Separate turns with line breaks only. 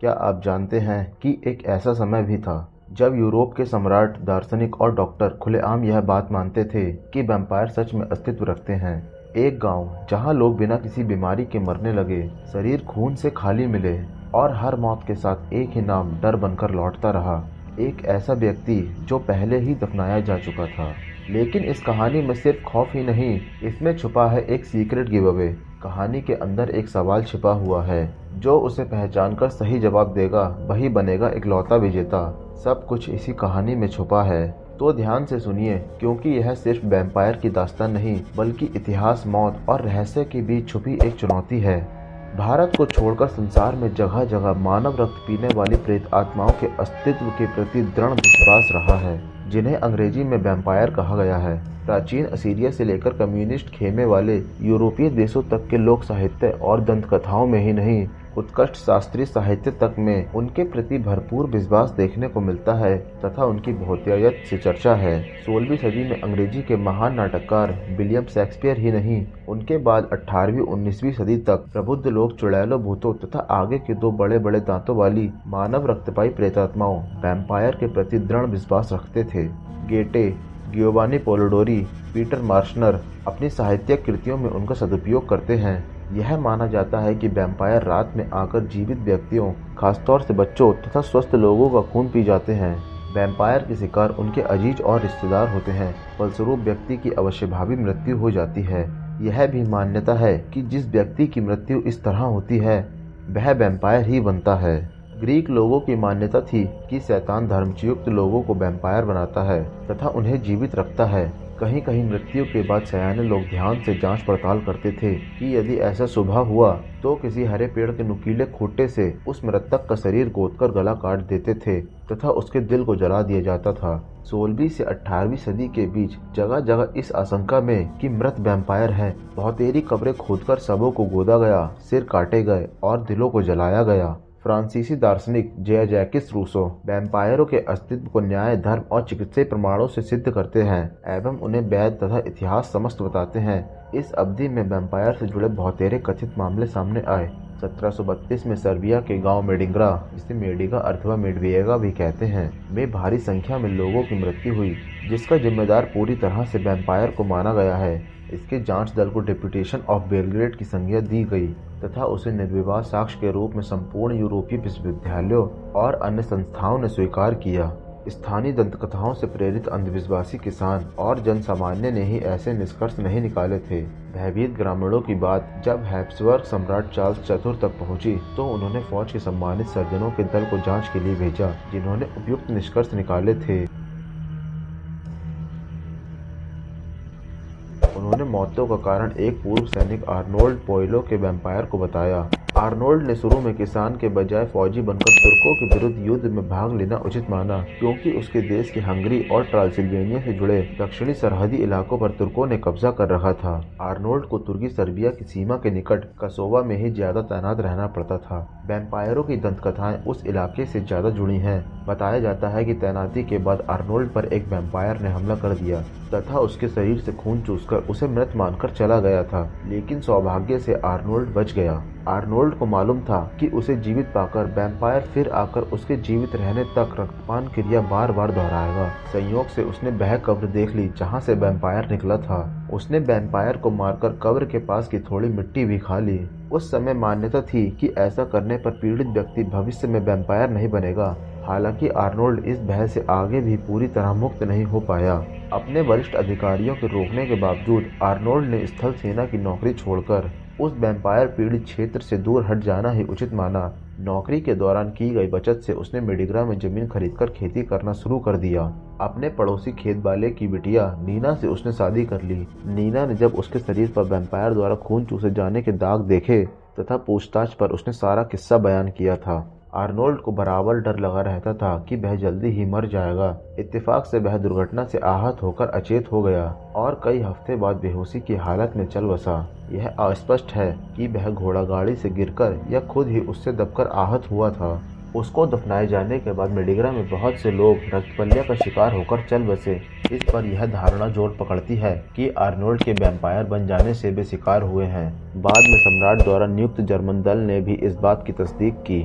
क्या आप जानते हैं कि एक ऐसा समय भी था जब यूरोप के सम्राट, दार्शनिक और डॉक्टर खुलेआम यह बात मानते थे कि वैम्पायर सच में अस्तित्व रखते हैं। एक गांव जहां लोग बिना किसी बीमारी के मरने लगे, शरीर खून से खाली मिले और हर मौत के साथ एक ही नाम डर बनकर लौटता रहा। एक ऐसा व्यक्ति जो पहले ही दफनाया जा चुका था। लेकिन इस कहानी में सिर्फ खौफ ही नहीं, इसमें छुपा है एक सीक्रेट गिव अवे। कहानी के अंदर एक सवाल छिपा हुआ है, जो उसे पहचानकर सही जवाब देगा वही बनेगा इकलौता विजेता। सब कुछ इसी कहानी में छुपा है, तो ध्यान से सुनिए, क्योंकि यह सिर्फ वैम्पायर की दास्तान नहीं बल्कि इतिहास, मौत और रहस्य के बीच छुपी एक चुनौती है। भारत को छोड़कर संसार में जगह जगह मानव रक्त पीने वाली प्रेत आत्माओं के अस्तित्व के प्रति दृढ़ विश्वास रहा है, जिन्हें अंग्रेजी में वैम्पायर कहा गया है। प्राचीन असीरिया से लेकर कम्युनिस्ट खेमे वाले यूरोपीय देशों तक के लोक साहित्य और दंत कथाओं में ही नहीं, उत्कृष्ट शास्त्रीय साहित्य तक में उनके प्रति भरपूर विश्वास देखने को मिलता है तथा उनकी भौतिकता से चर्चा है। 16वीं सदी में अंग्रेजी के महान नाटककार विलियम शेक्सपियर ही नहीं, उनके बाद 18वीं-19वीं सदी तक प्रबुद्ध लोग चुड़ैलों, भूतों तथा आगे के दो बड़े बड़े दांतों वाली मानव रक्तपाई प्रेतात्माओं वैम्पायर के प्रति दृढ़ विश्वास रखते थे। गेटे, गियोवानी पोलोडोरी, पीटर मार्शनर अपनी साहित्यिक कृतियों में उनका सदुपयोग करते हैं। यह माना जाता है कि वैम्पायर रात में आकर जीवित व्यक्तियों, खासतौर से बच्चों तथा स्वस्थ लोगों का खून पी जाते हैं। वैम्पायर के शिकार उनके अजीज और रिश्तेदार होते हैं, फलस्वरूप व्यक्ति की अवश्यभावी मृत्यु हो जाती है। यह भी मान्यता है कि जिस व्यक्ति की मृत्यु इस तरह होती है वह वैम्पायर ही बनता है। ग्रीक लोगों की मान्यता थी कि शैतान धर्मयुक्त लोगों को वैम्पायर बनाता है तथा उन्हें जीवित रखता है। कहीं कहीं मृत्यु के बाद सयाने लोग ध्यान से जांच पड़ताल करते थे कि यदि ऐसा सुबह हुआ तो किसी हरे पेड़ के नुकीले खूंटे से उस मृतक का शरीर गोदकर गला काट देते थे तथा उसके दिल को जला दिया जाता था। 16वीं से 18वीं सदी के बीच जगह जगह इस आशंका में कि मृत वैम्पायर है, बहुतेरी कब्रें खोदकर शवों को गोदा गया, सिर काटे गए और दिलों को जलाया गया। फ्रांसीसी दार्शनिक जैकिस रूसो वैम्पायरों के अस्तित्व को न्याय, धर्म और चिकित्सीय प्रमाणों से सिद्ध करते हैं एवं उन्हें वैध तथा इतिहास समस्त बताते हैं। इस अवधि में वैम्पायर से जुड़े बहुतेरे कथित मामले सामने आए। 1732 में सर्बिया के गांव मेडिंग्रा, जिसे मेडिगा अथवा मेडविएगा भी कहते हैं, में भारी संख्या में लोगों की मृत्यु हुई, जिसका जिम्मेदार पूरी तरह से वैम्पायर को माना गया है। इसके जांच दल को डेपुटेशन ऑफ बेलग्रेड की संज्ञा दी गई तथा उसे निर्विवाद साक्ष्य के रूप में संपूर्ण यूरोपीय विश्वविद्यालयों और अन्य संस्थाओं ने स्वीकार किया। स्थानीय दंतकथाओं से प्रेरित अंधविश्वासी किसान और जन सामान्य ने ही ऐसे निष्कर्ष नहीं निकाले थे। भयभीत ग्रामीणों की बात जब हैब्सबर्ग सम्राट चार्ल्स चतुर्थ तक पहुंची तो उन्होंने फौज के सम्मानित सर्जनों के दल को जांच के लिए भेजा, जिन्होंने उपयुक्त निष्कर्ष निकाले थे। उन्होंने मौतों का कारण एक पूर्व सैनिक आर्नोल्ड पोइलो के वैम्पायर को बताया। आर्नोल्ड ने शुरू में किसान के बजाय फौजी बनकर तुर्कों के विरुद्ध युद्ध में भाग लेना उचित माना, क्योंकि उसके देश के हंगरी और ट्रांसिल्वेनिया से जुड़े दक्षिणी सरहदी इलाकों पर तुर्कों ने कब्जा कर रखा था। आर्नोल्ड को तुर्की सर्बिया की सीमा के निकट कसोवा में ही ज्यादा तैनात रहना पड़ता था। वैम्पायरों की दंतकथाएं उस इलाके से ज्यादा जुड़ी हैं। बताया जाता है कि तैनाती के बाद आर्नोल्ड पर एक वैम्पायर ने हमला कर दिया तथा उसके शरीर से खून चूसकर उसे मृत मानकर चला गया था, लेकिन सौभाग्य से आर्नोल्ड बच गया। आर्नोल्ड को मालूम था कि उसे जीवित पाकर वैम्पायर फिर आकर उसके जीवित रहने तक रक्तपान क्रिया बार बार दोहराएगा। संयोग से उसने वह कब्र देख ली जहां से वैम्पायर निकला था। उसने वैम्पायर को मारकर कब्र के पास की थोड़ी मिट्टी भी खा ली। उस समय मान्यता थी कि ऐसा करने पर पीड़ित व्यक्ति भविष्य में वैम्पायर नहीं बनेगा। हालांकि आर्नोल्ड इस भय से आगे भी पूरी तरह मुक्त नहीं हो पाया। अपने वरिष्ठ अधिकारियों के रोकने के बावजूद आर्नोल्ड ने स्थल सेना की नौकरी छोड़कर उस वैम्पायर पीड़ित क्षेत्र से दूर हट जाना ही उचित माना। नौकरी के दौरान की गई बचत से उसने मेडिग्रा में जमीन खरीदकर खेती करना शुरू कर दिया। अपने पड़ोसी खेत वाले की बिटिया नीना से उसने शादी कर ली। नीना ने जब उसके शरीर पर वैम्पायर द्वारा खून चूसे जाने के दाग देखे तथा पूछताछ पर उसने सारा किस्सा बयान किया था। आर्नोल्ड को बराबर डर लगा रहता था कि वह जल्दी ही मर जाएगा। इत्तेफाक से वह दुर्घटना से आहत होकर अचेत हो गया और कई हफ्ते बाद बेहोशी की हालत में चल बसा। यह अस्पष्ट है कि वह घोड़ा गाड़ी से गिरकर या खुद ही उससे दबकर आहत हुआ था। उसको दफनाए जाने के बाद मेडिग्रा में बहुत से लोग रक्तपल्ल्या का शिकार होकर चल बसे। इस पर यह धारणा जोर पकड़ती है कि आर्नोल्ड के वैम्पायर बन जाने से वे शिकार हुए हैं। बाद में सम्राट द्वारा नियुक्त जर्मन दल ने भी इस बात की तस्दीक की।